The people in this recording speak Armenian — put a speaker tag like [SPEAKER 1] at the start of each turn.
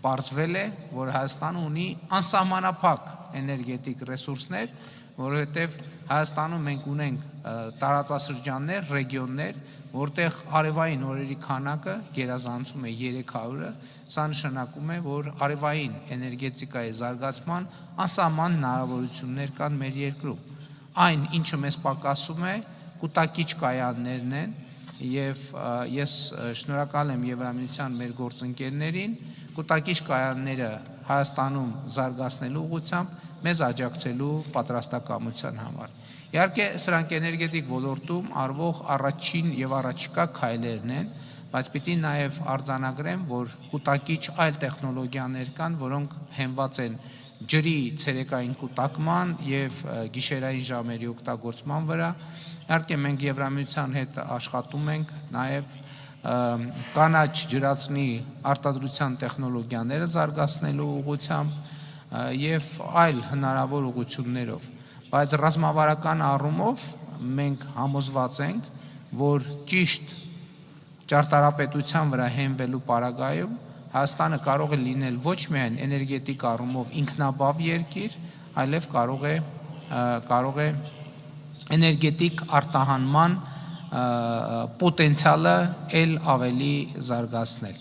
[SPEAKER 1] պարզվել է, որ Հայաստանը ունի անսահմանափակ էներգետիկ ռեսուրսներ, որովհետև Հայաստանում մենք ունենք տարածաշրջաններ, ռեգիոններ, որտեղ արևային օրերի քանակը գերազանցում է 300-ը, սա նշանակում է, որ արևային էներգետիկայի զարգացման անսահման հնարավորություններ կան մեր երկրում։ Այն, ինչը մեզ պակասում է, կուտակիչ կայաններն են, եւ ես շնորհակալ եմ Եվրամիության մեր գործընկերներին կուտակիչ կայանները Հայաստանում զարգացնելու ուղղությամբ մեզ աջակցելու պատրաստակամության համար։ Իհարկե, սրանք էներգետիկ ոլորտում արվող առաջին եւ առաջիկա քայլերն են, բայց պիտի նաեւ արձանագրեմ, որ կուտակիչ այլ տեխնոլոգիաներ կան, որոնք հենված են ջրի ցերեկային կուտակման եւ գիշերային ժամերի օգտագործման վրա։ Իհարկե, մենք Եվրամիության հետ աշխատում ենք նաեւ կանաչ ջրածնի արտադրության տեխնոլոգիաները զարգացնելու ուղղությամբ եւ այլ հնարավոր ուղղություններով, բայց ռազմավարական առումով մենք համոզված ենք, որ ճիշտ ճարտարապետության վրա հենվելու պարագայում Հայաստանը կարող է լինել ոչ միայն էներգետիկ առումով ինքնաբավ երկիր, այլև կարող է էներգետիկ արտահանման պոտենցիալը ել ավելի զարգացնել։